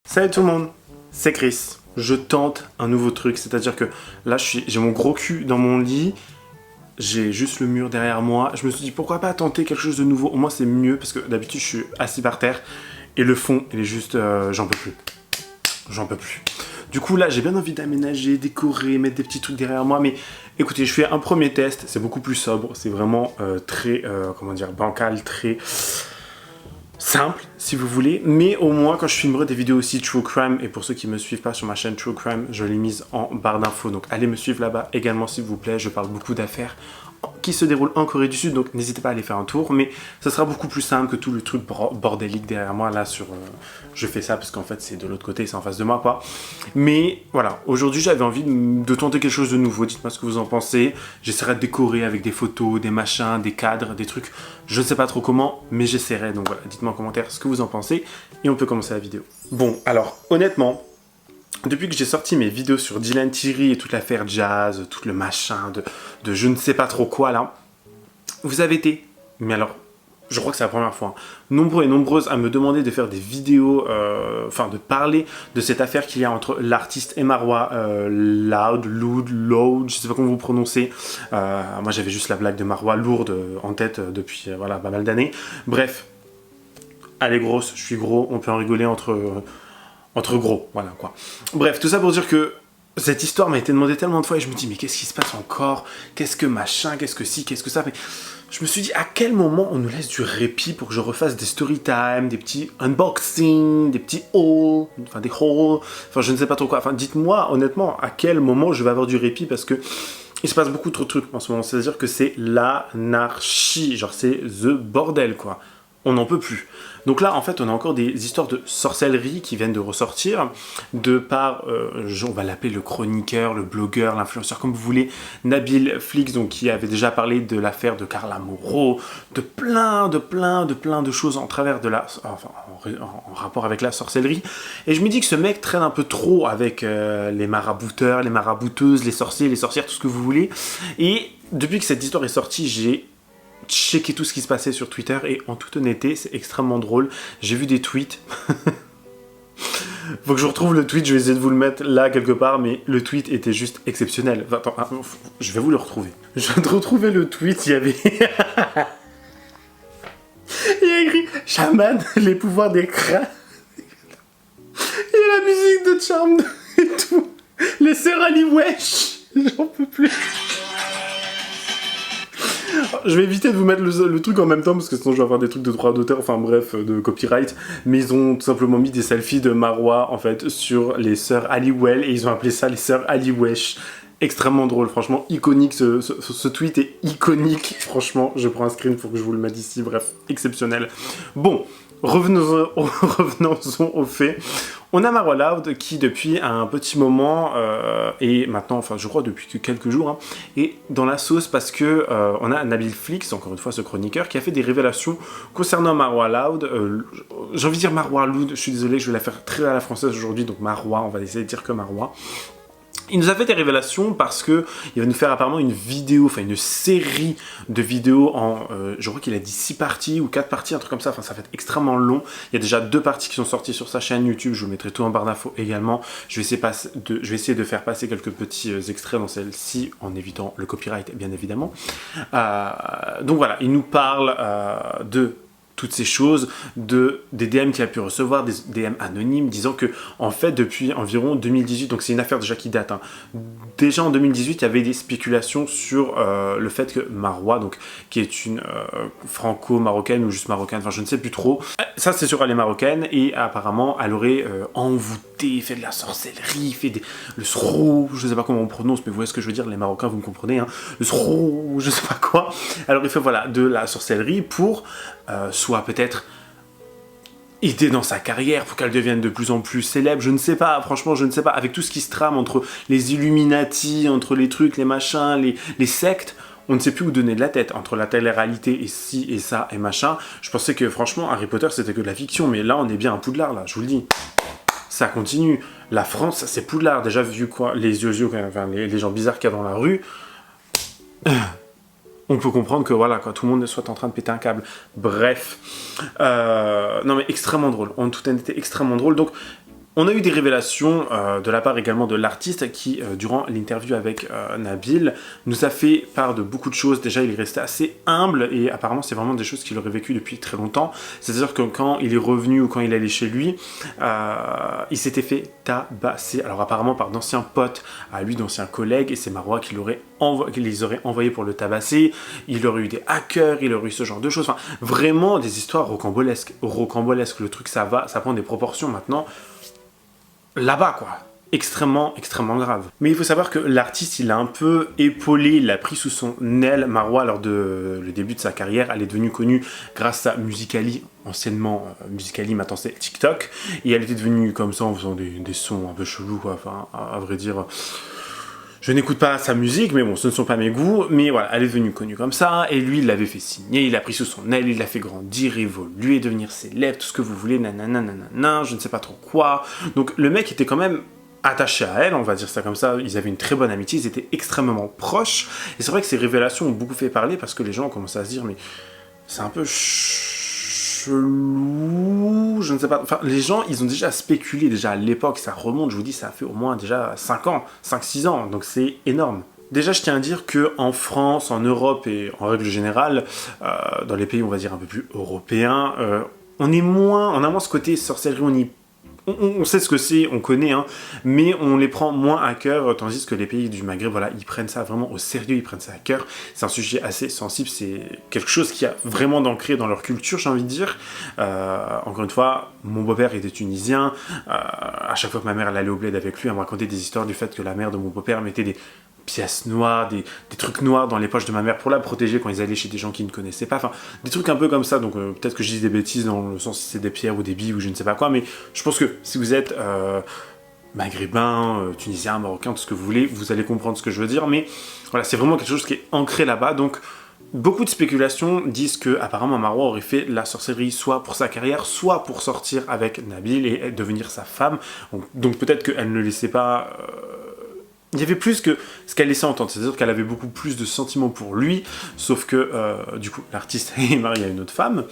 Salut tout le monde, c'est Chris. Je tente un nouveau truc, c'est-à-dire que là j'ai mon gros cul dans mon lit, j'ai juste le mur derrière moi. Je me suis dit pourquoi pas tenter quelque chose de nouveau, au moins c'est mieux parce que d'habitude je suis assis par terre et le fond il est juste, j'en peux plus. J'en peux plus. Du coup là j'ai bien envie d'aménager, décorer, mettre des petits trucs derrière moi, mais écoutez je fais un premier test, c'est beaucoup plus sobre, c'est vraiment très, comment dire, bancal, très simple si vous voulez, mais au moins quand je filmerai des vidéos aussi True Crime, et pour ceux qui me suivent pas sur ma chaîne True Crime, je l'ai mise en barre d'infos, donc allez me suivre là-bas également s'il vous plaît. Je parle beaucoup d'affaires qui se déroulent en Corée du Sud, donc n'hésitez pas à aller faire un tour, mais ça sera beaucoup plus simple que tout le truc bordélique derrière moi là sur... je fais ça parce qu'en fait c'est de l'autre côté, c'est en face de moi quoi. Mais voilà, aujourd'hui j'avais envie de tenter quelque chose de nouveau, dites-moi ce que vous en pensez. J'essaierai de décorer avec des photos, des machins, des cadres, des trucs, je ne sais pas trop comment, mais j'essaierai, donc voilà, dites-moi en commentaire ce que vous en pensez, et on peut commencer la vidéo. Bon, alors honnêtement, depuis que j'ai sorti mes vidéos sur Dylan Thierry et toute l'affaire jazz, tout le machin de je ne sais pas trop quoi là, vous avez été, mais alors, je crois que c'est la première fois, hein, nombreux et nombreuses à me demander de faire des vidéos, enfin de parler de cette affaire qu'il y a entre l'artiste et Marwa, Loud, je sais pas comment vous prononcez, moi j'avais juste la blague de Marwa lourde en tête depuis voilà, pas mal d'années. Bref, elle est grosse, je suis gros, on peut en rigoler entre gros, voilà quoi. Bref, tout ça pour dire que cette histoire m'a été demandée tellement de fois et je me dis mais qu'est-ce qui se passe encore? Qu'est-ce que machin? Qu'est-ce que ci? Qu'est-ce que ça? Mais je me suis dit à quel moment on nous laisse du répit pour que je refasse des story time, des petits unboxing, des petits hauls, enfin des hauls, enfin je ne sais pas trop quoi. Enfin dites-moi honnêtement à quel moment je vais avoir du répit parce que il se passe beaucoup trop de trucs en ce moment. C'est-à-dire que c'est l'anarchie, genre c'est the bordel quoi. On n'en peut plus. Donc là, en fait, on a encore des histoires de sorcellerie qui viennent de ressortir, de par, on va l'appeler le chroniqueur, le blogueur, l'influenceur, comme vous voulez, Nabil Flix, donc qui avait déjà parlé de l'affaire de Carla Moreau, de plein de choses en travers de en rapport avec la sorcellerie. Et je me dis que ce mec traîne un peu trop avec les marabouteurs, les marabouteuses, les sorciers, les sorcières, tout ce que vous voulez. Et depuis que cette histoire est sortie, j'ai checker tout ce qui se passait sur Twitter et en toute honnêteté c'est extrêmement drôle. J'ai vu des tweets faut que je retrouve le tweet, je vais essayer de vous le mettre là quelque part, mais le tweet était juste exceptionnel. Enfin, attends, je vais vous le retrouver. Je viens de retrouver le tweet, il y avait il y a écrit chaman, les pouvoirs des crânes. Il y a la musique de Charmed et tout, les sœurs Ali Wesh, j'en peux plus. Je vais éviter de vous mettre le truc en même temps parce que sinon je vais avoir des trucs de droit d'auteur, enfin bref, de copyright. Mais ils ont tout simplement mis des selfies de Marwa en fait sur les sœurs Aliwell et ils ont appelé ça les sœurs Ali Wesh. Extrêmement drôle, franchement iconique, ce tweet est iconique, franchement, je prends un screen pour que je vous le mette ici, bref, exceptionnel. Bon, revenons-en aux faits. On a Marwa Loud qui depuis un petit moment, et maintenant, enfin je crois depuis quelques jours, hein, est dans la sauce parce que on a Nabil Flix, encore une fois ce chroniqueur, qui a fait des révélations concernant Marwa Loud. J'ai envie de dire Marwa Loud, je suis désolé, je vais la faire très à la française aujourd'hui, donc Marwa, on va essayer de dire que Marwa. Il nous a fait des révélations parce que il va nous faire apparemment une vidéo, enfin une série de vidéos en, je crois qu'il a dit 6 parties ou 4 parties, un truc comme ça, enfin ça va être extrêmement long. Il y a déjà 2 parties qui sont sorties sur sa chaîne YouTube, je vous mettrai tout en barre d'infos également. Je vais essayer de faire passer quelques petits extraits dans celle-ci en évitant le copyright bien évidemment. Donc voilà, il nous parle de toutes ces choses, des DM qu'il a pu recevoir, des DM anonymes, disant que, en fait, depuis environ 2018, donc c'est une affaire déjà qui date, hein, déjà en 2018, il y avait des spéculations sur le fait que Marwa, donc, qui est une franco-marocaine ou juste marocaine, enfin je ne sais plus trop, ça c'est sur elle est marocaine, et apparemment elle aurait envoûté, fait de la sorcellerie, fait le srou, je ne sais pas comment on prononce, mais vous voyez ce que je veux dire, les Marocains vous me comprenez, hein, le srou, je ne sais pas quoi, alors il fait voilà, de la sorcellerie pour soit peut-être aider dans sa carrière pour qu'elle devienne de plus en plus célèbre, je ne sais pas, franchement je ne sais pas, avec tout ce qui se trame entre les Illuminati, entre les trucs, les machins, les sectes, on ne sait plus où donner de la tête, entre la télé-réalité et ci et ça et machin, je pensais que franchement Harry Potter c'était que de la fiction, mais là on est bien à Poudlard là, je vous le dis, ça continue, la France c'est Poudlard, déjà vu quoi, les yeux, enfin, les gens bizarres qu'il y a dans la rue, on peut comprendre que voilà, tout le monde soit en train de péter un câble. Bref, non mais extrêmement drôle, en toute honnêteté extrêmement drôle. Donc on a eu des révélations de la part également de l'artiste qui, durant l'interview avec Nabil, nous a fait part de beaucoup de choses. Déjà, il est resté assez humble et apparemment, c'est vraiment des choses qu'il aurait vécues depuis très longtemps. C'est-à-dire que quand il est revenu ou quand il allait chez lui, il s'était fait tabasser. Alors apparemment par d'anciens potes à lui, d'anciens collègues, et c'est Marois qui les aurait envoyés pour le tabasser. Il aurait eu des hackers, il aurait eu ce genre de choses. Enfin, vraiment des histoires rocambolesques. Le truc, ça prend des proportions maintenant. Là-bas, quoi. Extrêmement, extrêmement grave. Mais il faut savoir que l'artiste, il a un peu épaulé, il a pris sous son aile Marois lors de le début de sa carrière. Elle est devenue connue grâce à Musical.ly, anciennement Musical.ly, maintenant c'est TikTok. Et elle était devenue comme ça en faisant des sons un peu chelous, quoi. Enfin, à vrai dire... Je n'écoute pas sa musique, mais bon, ce ne sont pas mes goûts. Mais voilà, elle est devenue connue comme ça, et lui, il l'avait fait signer, il l'a pris sous son aile, il l'a fait grandir, évoluer, devenir célèbre, tout ce que vous voulez, nanana, je ne sais pas trop quoi. Donc le mec était quand même attaché à elle, on va dire ça comme ça, ils avaient une très bonne amitié, ils étaient extrêmement proches, et c'est vrai que ces révélations ont beaucoup fait parler, parce que les gens ont commencé à se dire, mais c'est un peu chelou, je ne sais pas, enfin les gens ils ont déjà spéculé, déjà à l'époque, ça remonte, je vous dis, ça a fait au moins déjà 5-6 ans, donc c'est énorme. Déjà, je tiens à dire qu'en France, en Europe et en règle générale, dans les pays, on va dire, un peu plus européens, on a moins ce côté sorcellerie, on sait ce que c'est, on connaît, hein, mais on les prend moins à cœur, tandis que les pays du Maghreb, voilà, ils prennent ça vraiment au sérieux, ils prennent ça à cœur. C'est un sujet assez sensible, c'est quelque chose qui a vraiment d'ancré dans leur culture, j'ai envie de dire. Encore une fois, mon beau-père était tunisien, à chaque fois que ma mère elle allait au bled avec lui, elle me racontait des histoires du fait que la mère de mon beau-père mettait des pièces noires, des trucs noirs dans les poches de ma mère pour la protéger quand ils allaient chez des gens qu'ils ne connaissaient pas, enfin des trucs un peu comme ça, donc peut-être que je dis des bêtises dans le sens si c'est des pierres ou des billes ou je ne sais pas quoi, mais je pense que si vous êtes maghrébin, tunisien, marocain, tout ce que vous voulez, vous allez comprendre ce que je veux dire, mais voilà, c'est vraiment quelque chose qui est ancré là-bas, donc beaucoup de spéculations disent que apparemment Marois aurait fait la sorcellerie soit pour sa carrière, soit pour sortir avec Nabil et devenir sa femme, donc peut-être qu'elle ne laissait pas... Il y avait plus que ce qu'elle laissait entendre, c'est-à-dire qu'elle avait beaucoup plus de sentiments pour lui, sauf que, du coup, l'artiste est marié à une autre femme,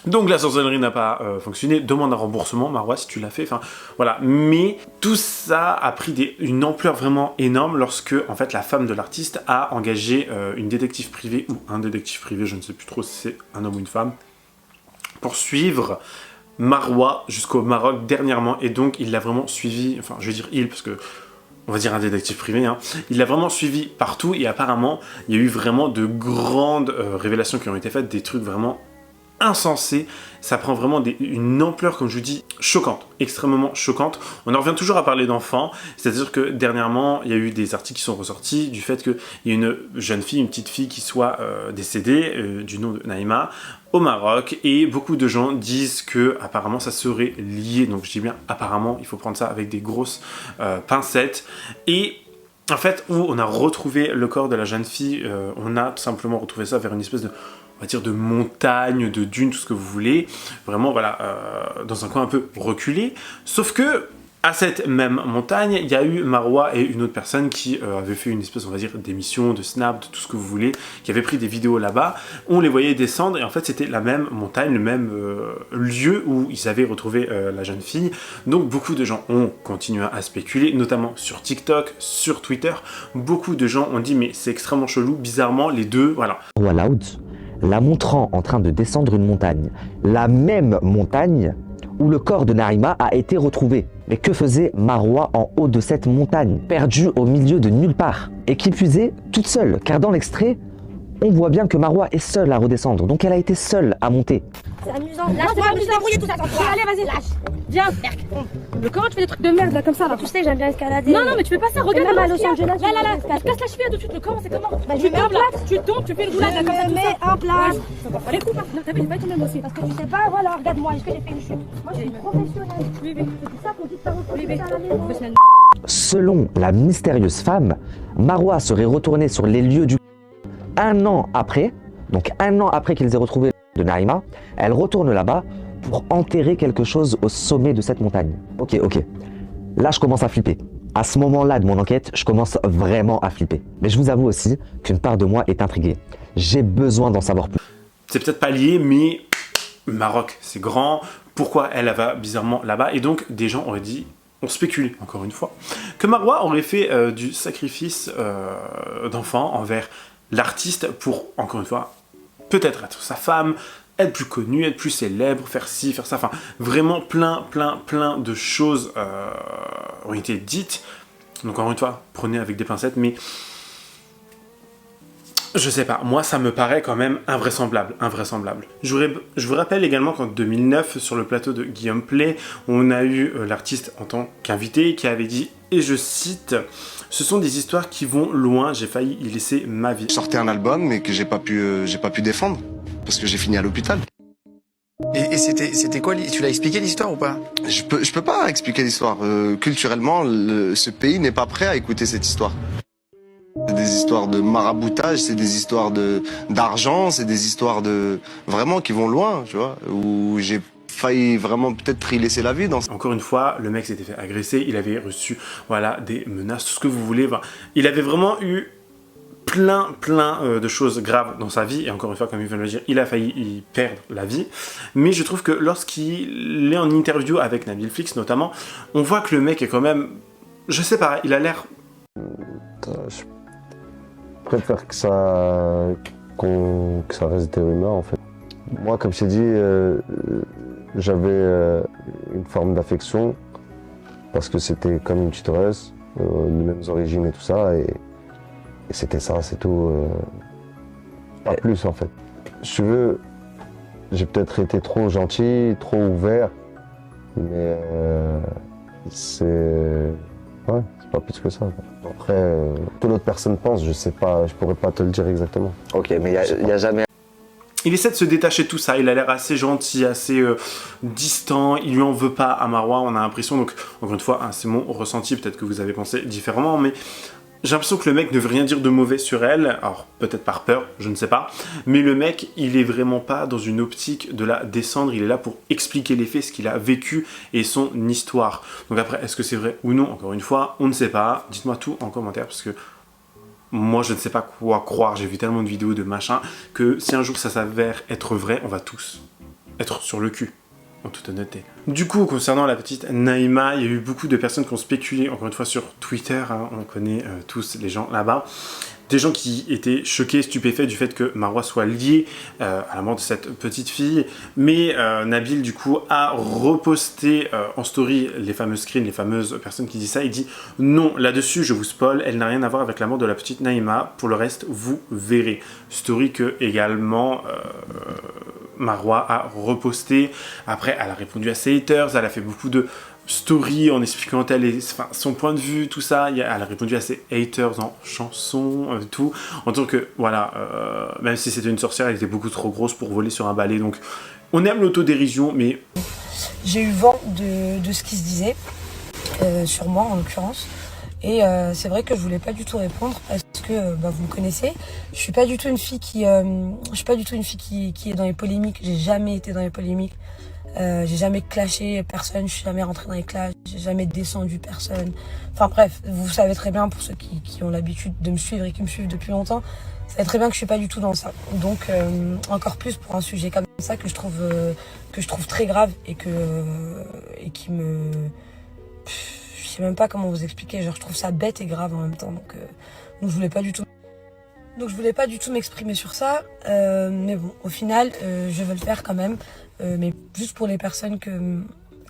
donc la sorcellerie n'a pas fonctionné, demande un remboursement, Marois, si tu l'as fait, enfin, voilà. Mais tout ça a pris une ampleur vraiment énorme lorsque, en fait, la femme de l'artiste a engagé une détective privée, ou un détective privé, je ne sais plus trop si c'est un homme ou une femme, pour suivre Marois jusqu'au Maroc dernièrement, et donc il l'a vraiment suivi, enfin, je vais dire il, parce que on va dire un détective privé, hein. Il l'a vraiment suivi partout et apparemment il y a eu vraiment de grandes révélations qui ont été faites, des trucs vraiment insensés, ça prend vraiment une ampleur, comme je vous dis, choquante, extrêmement choquante. On en revient toujours à parler d'enfants, c'est-à-dire que dernièrement il y a eu des articles qui sont ressortis du fait qu'il y a une jeune fille, une petite fille qui soit décédée, du nom de Naïma, au Maroc, et beaucoup de gens disent que apparemment ça serait lié, donc je dis bien apparemment, il faut prendre ça avec des grosses pincettes, et en fait où on a retrouvé le corps de la jeune fille, on a tout simplement retrouvé ça vers une espèce de, on va dire, de montagne, de dune, tout ce que vous voulez, vraiment voilà, dans un coin un peu reculé, sauf que à cette même montagne, il y a eu Marois et une autre personne qui avait fait une espèce, on va dire, d'émission, de snap, de tout ce que vous voulez, qui avait pris des vidéos là-bas. On les voyait descendre et en fait c'était la même montagne, le même lieu où ils avaient retrouvé la jeune fille. Donc beaucoup de gens ont continué à spéculer, notamment sur TikTok, sur Twitter. Beaucoup de gens ont dit mais c'est extrêmement chelou, bizarrement les deux, voilà. Loud, la montrant en train de descendre une montagne, la même montagne où le corps de Naïma a été retrouvé. Mais que faisait Marois en haut de cette montagne, perdue au milieu de nulle part? Et qui plus est, toute seule, car dans l'extrait, on voit bien que Marois est seule à redescendre, donc elle a été seule à monter. C'est amusant. Lâche-moi, je vais embrouiller tout ça sans toi. Allez, vas-y, lâche. Viens. Mais comment tu fais des trucs de merde là comme ça là? Tu sais, j'aime bien escalader. Non, mais tu fais pas ça, regarde. Même à Los Angeles. Là, tu casses la cheville tout de suite. Le comment, c'est comment? Bah, tu tombes là, tu tombes, tu fais une roulade là comme ça. Je mets en place. Ça va pas les coups, non, t'as vu, il va tomber aussi. Parce que tu sais pas, voilà, regarde-moi, est-ce que j'ai fait une chute? Moi, je suis professionnelle. Oui. C'est ça qu'on dit de faire professionnel. Selon la mystérieuse femme, Marois serait retourné sur les lieux du un an après, donc un an après qu'ils aient retrouvé de Naïma, elle retourne là-bas pour enterrer quelque chose au sommet de cette montagne. Ok. Là, je commence à flipper. À ce moment-là de mon enquête, je commence vraiment à flipper. Mais je vous avoue aussi qu'une part de moi est intriguée. J'ai besoin d'en savoir plus. C'est peut-être pas lié, mais Maroc, c'est grand. Pourquoi elle va bizarrement là-bas? Et donc, des gens auraient dit, on spéculait, encore une fois, que Marwa aurait fait du sacrifice d'enfant envers l'artiste pour, encore une fois, peut-être être sa femme, être plus connu, être plus célèbre, faire ci, faire ça. Enfin, vraiment plein de choses ont été dites. Donc, encore une fois, prenez avec des pincettes, mais je sais pas, moi ça me paraît quand même invraisemblable. Je vous rappelle également qu'en 2009, sur le plateau de Guillaume Play, on a eu l'artiste en tant qu'invité qui avait dit, et je cite, « Ce sont des histoires qui vont loin, j'ai failli y laisser ma vie. » Je sortais un album mais que j'ai pas pu défendre parce que j'ai fini à l'hôpital. Et c'était quoi? Tu l'as expliqué l'histoire ou pas? Je peux pas expliquer l'histoire. Culturellement, ce pays n'est pas prêt à écouter cette histoire. C'est des histoires de maraboutage, c'est des histoires d'argent, c'est des histoires vraiment qui vont loin, tu vois, où j'ai failli vraiment peut-être y laisser la vie dans. Encore une fois, le mec s'était fait agresser, il avait reçu, voilà, des menaces, tout ce que vous voulez. Enfin, il avait vraiment eu plein de choses graves dans sa vie, et encore une fois, comme il vient de le dire, il a failli y perdre la vie. Mais je trouve que lorsqu'il est en interview avec Nabil Flix notamment, on voit que le mec est quand même, je sais pas, il a l'air... Je préfère que ça reste des rumeurs en fait. Moi, comme je t'ai dit, j'avais une forme d'affection parce que c'était comme une tuteuse, les mêmes origines et tout ça, et c'était ça, c'est tout. Pas plus en fait. Si tu veux, j'ai peut-être été trop gentil, trop ouvert, mais ouais, c'est pas plus que ça. Après, que l'autre personne pense, je sais pas, je pourrais pas te le dire exactement. Ok, mais il y a jamais... Il essaie de se détacher de tout ça, il a l'air assez gentil, assez distant, il lui en veut pas à Marwa, on a l'impression, donc encore une fois, hein, c'est mon ressenti, peut-être que vous avez pensé différemment, mais j'ai l'impression que le mec ne veut rien dire de mauvais sur elle, alors peut-être par peur, je ne sais pas, mais le mec, il est vraiment pas dans une optique de la descendre, il est là pour expliquer les faits, ce qu'il a vécu et son histoire. Donc après, est-ce que c'est vrai ou non? Encore une fois, on ne sait pas, dites-moi tout en commentaire, parce que moi je ne sais pas quoi croire, j'ai vu tellement de vidéos de machin, que si un jour ça s'avère être vrai, on va tous être sur le cul. En toute honnêteté. Du coup, concernant la petite Naïma, il y a eu beaucoup de personnes qui ont spéculé, encore une fois sur Twitter, hein, on connaît tous les gens là-bas, des gens qui étaient choqués, stupéfaits du fait que Marwa soit liée à la mort de cette petite fille, mais Nabil du coup a reposté en story les fameux screens, les fameuses personnes qui disent ça, il dit « Non, là-dessus je vous spoil, elle n'a rien à voir avec la mort de la petite Naïma, pour le reste vous verrez ». Story que également... Marwa a reposté, après elle a répondu à ses haters, elle a fait beaucoup de stories en expliquant son point de vue, tout ça, elle a répondu à ses haters en chanson, tout, en tant que, voilà, même si c'était une sorcière, elle était beaucoup trop grosse pour voler sur un balai, donc on aime l'autodérision, mais... J'ai eu vent de ce qui se disait, sur moi en l'occurrence, et c'est vrai que je voulais pas du tout répondre parce que vous me connaissez, je suis pas du tout une fille qui est dans les polémiques, j'ai jamais été dans les polémiques, j'ai jamais clashé personne, je suis jamais rentrée dans les clashs, j'ai jamais descendu personne. Enfin bref, vous savez très bien, pour ceux qui ont l'habitude de me suivre et qui me suivent depuis longtemps, vous savez très bien que je suis pas du tout dans ça. Donc encore plus pour un sujet comme ça que je trouve très grave et qui me... Je sais même pas comment vous expliquer, genre je trouve ça bête et grave en même temps, donc je voulais pas du tout m'exprimer sur ça, mais bon, au final, je veux le faire quand même, mais juste pour les personnes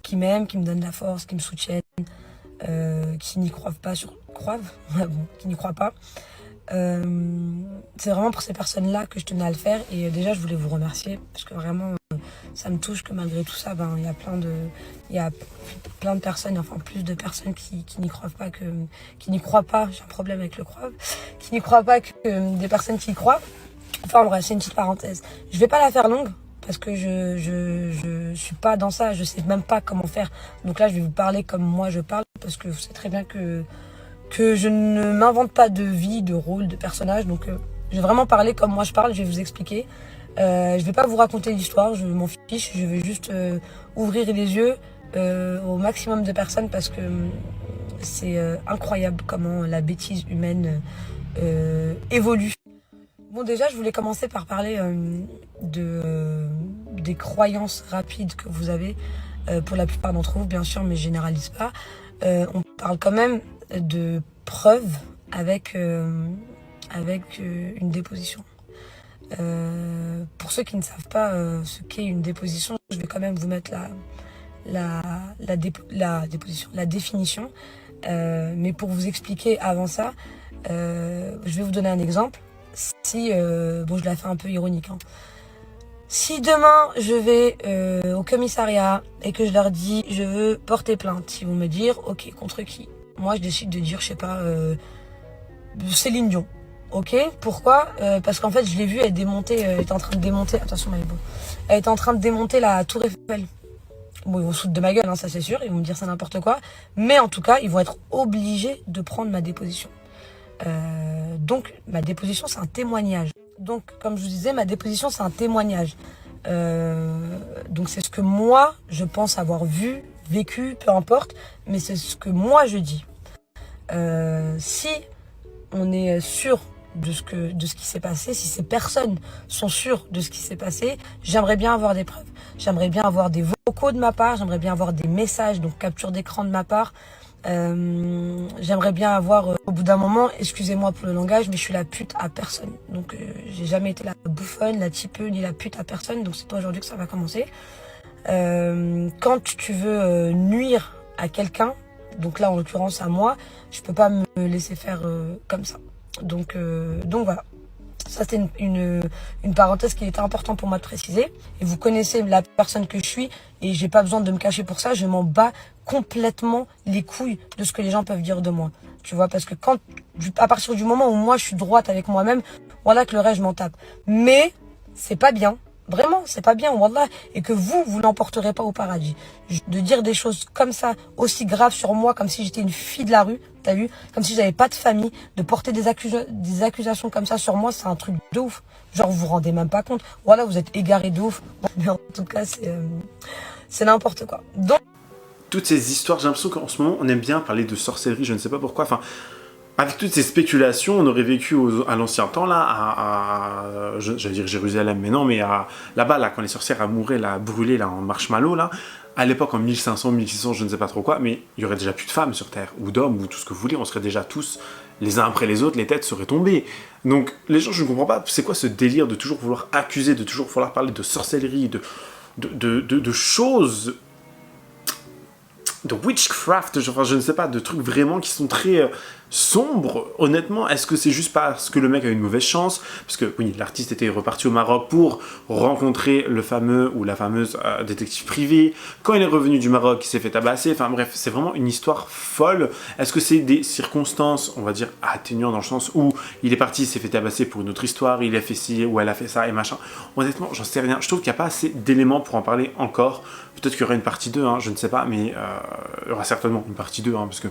qui m'aiment, qui me donnent la force, qui me soutiennent, qui n'y croient pas qui n'y croient pas. C'est vraiment pour ces personnes-là que je tenais à le faire, et déjà je voulais vous remercier, parce que vraiment ça me touche que malgré tout ça, il y a plein de personnes, enfin plus de personnes qui n'y croient pas, j'ai un problème avec le croire, qui n'y croient pas, que des personnes qui y croient. Enfin bref, c'est une petite parenthèse. Je vais pas la faire longue, parce que je suis pas dans ça, je sais même pas comment faire. Donc là je vais vous parler comme moi je parle, parce que vous savez très bien que je ne m'invente pas de vie, de rôle, de personnage. Donc je vais vraiment parler comme moi je parle, je vais vous expliquer. Je vais pas vous raconter l'histoire, je m'en fiche, je vais juste ouvrir les yeux au maximum de personnes, parce que C'est incroyable comment la bêtise humaine évolue. Bon, déjà, je voulais commencer par parler des croyances rapides que vous avez, pour la plupart d'entre vous, bien sûr, mais je généralise pas. On parle quand même de preuves avec une déposition. Pour ceux qui ne savent pas ce qu'est une déposition, je vais quand même vous mettre la définition. Mais pour vous expliquer avant ça, je vais vous donner un exemple. Si, bon, je la fais un peu ironique, hein. Si demain je vais au commissariat et que je leur dis je veux porter plainte, ils vont me dire ok, contre qui? Moi je décide de dire je sais pas, Céline Dion. Ok, pourquoi? Parce qu'en fait je l'ai vue, elle démontait, elle était en train de démonter, attention Maëbo, elle était en train de démonter la tour Eiffel. Bon, ils vont se foutre de ma gueule, hein, ça c'est sûr, ils vont me dire ça n'importe quoi, mais en tout cas ils vont être obligés de prendre ma déposition. Donc ma déposition c'est un témoignage. Donc comme je vous disais, ma déposition c'est un témoignage. Donc c'est ce que moi je pense avoir vu, vécu, peu importe, mais c'est ce que moi je dis. Si on est sûr de ce qui s'est passé, si ces personnes sont sûres de ce qui s'est passé, j'aimerais bien avoir des preuves. J'aimerais bien avoir des vocaux de ma part, j'aimerais bien avoir des messages, donc capture d'écran de ma part. J'aimerais bien avoir au bout d'un moment, excusez-moi pour le langage, mais je suis la pute à personne. Donc j'ai jamais été la bouffonne, la tipeuse ni la pute à personne, donc c'est pas aujourd'hui que ça va commencer. Quand tu veux nuire à quelqu'un, donc là en l'occurrence à moi, je peux pas me laisser faire comme ça. Donc voilà. Ça c'était une parenthèse qui était important pour moi de préciser. Et vous connaissez la personne que je suis et j'ai pas besoin de me cacher pour ça. Je m'en bats complètement les couilles de ce que les gens peuvent dire de moi. Tu vois, parce que à partir du moment où moi je suis droite avec moi-même, voilà que le reste je m'en tape. Mais c'est pas bien. Vraiment, c'est pas bien, wallah, et que vous l'emporterez pas au paradis. De dire des choses comme ça, aussi graves sur moi, comme si j'étais une fille de la rue, t'as vu, comme si j'avais pas de famille, de porter des accusations comme ça sur moi, c'est un truc de ouf. Genre, vous vous rendez même pas compte. Voilà, vous êtes égarés de ouf. Mais en tout cas, c'est n'importe quoi. Donc, toutes ces histoires, j'ai l'impression qu'en ce moment, on aime bien parler de sorcellerie, je ne sais pas pourquoi, enfin... Avec toutes ces spéculations, on aurait vécu à l'ancien temps, là, j'allais dire Jérusalem, mais non, mais là-bas, là, quand les sorcières mouraient, là, brûlées là, en marshmallow, là, à l'époque, en 1500, 1600, je ne sais pas trop quoi, mais il y aurait déjà plus de femmes sur Terre, ou d'hommes, ou tout ce que vous voulez, on serait déjà tous, les uns après les autres, les têtes seraient tombées. Donc, les gens, je ne comprends pas, c'est quoi ce délire de toujours vouloir accuser, de toujours vouloir parler de sorcellerie, de choses... de witchcraft, enfin, je ne sais pas, de trucs vraiment qui sont très sombres. Honnêtement, est-ce que c'est juste parce que le mec a eu une mauvaise chance? Parce que oui, l'artiste était reparti au Maroc pour rencontrer le fameux ou la fameuse détective privée. Quand il est revenu du Maroc, il s'est fait tabasser. Enfin bref, c'est vraiment une histoire folle. Est-ce que c'est des circonstances, on va dire, atténuantes dans le sens où il est parti, il s'est fait tabasser pour une autre histoire, il a fait ci ou elle a fait ça et machin? Honnêtement, j'en sais rien. Je trouve qu'il n'y a pas assez d'éléments pour en parler encore. Peut-être qu'il y aura une partie 2, hein, je ne sais pas, mais il y aura certainement une partie 2, hein, parce que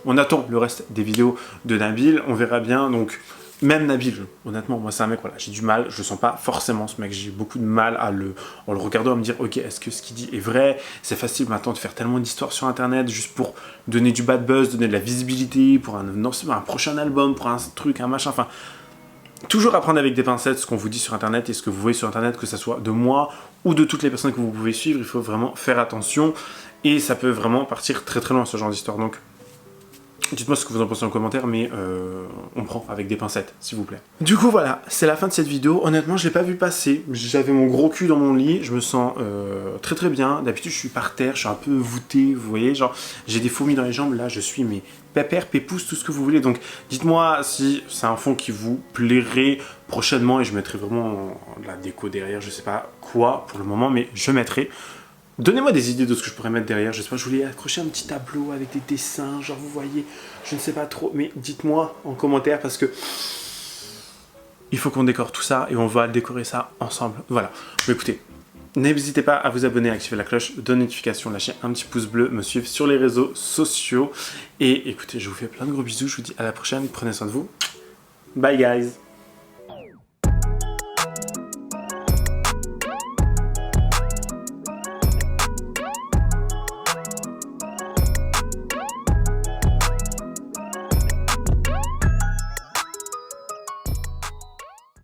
on attend le reste des vidéos de Nabil, on verra bien. Donc, même Nabil, honnêtement, moi c'est un mec, voilà, j'ai du mal, je sens pas forcément ce mec, j'ai beaucoup de mal en le regardant, à me dire, ok, est-ce que ce qu'il dit est vrai? C'est facile maintenant de faire tellement d'histoires sur internet, juste pour donner du bad buzz, donner de la visibilité, pour un prochain album, pour un truc, un machin, enfin... Toujours apprendre avec des pincettes ce qu'on vous dit sur internet et ce que vous voyez sur internet, que ce soit de moi ou de toutes les personnes que vous pouvez suivre, il faut vraiment faire attention et ça peut vraiment partir très très loin ce genre d'histoire. Donc dites-moi ce que vous en pensez en commentaire, mais on prend avec des pincettes, s'il vous plaît. Du coup voilà, c'est la fin de cette vidéo. Honnêtement, je l'ai pas vu passer. J'avais mon gros cul dans mon lit, je me sens très très bien. D'habitude, je suis par terre, je suis un peu voûté, vous voyez, genre j'ai des fourmis dans les jambes. Là, je suis mais pépère, pépousse, tout ce que vous voulez. Donc dites-moi si c'est un fond qui vous plairait prochainement et je mettrai vraiment de la déco derrière, je sais pas quoi pour le moment, mais je mettrai. Donnez-moi des idées de ce que je pourrais mettre derrière, je sais pas, je voulais accrocher un petit tableau avec des dessins, genre vous voyez, je ne sais pas trop, mais dites-moi en commentaire parce que il faut qu'on décore tout ça et on va décorer ça ensemble. Voilà, mais écoutez, n'hésitez pas à vous abonner, à activer la cloche de notification, lâcher un petit pouce bleu, me suivre sur les réseaux sociaux et écoutez, je vous fais plein de gros bisous, je vous dis à la prochaine, prenez soin de vous, bye guys.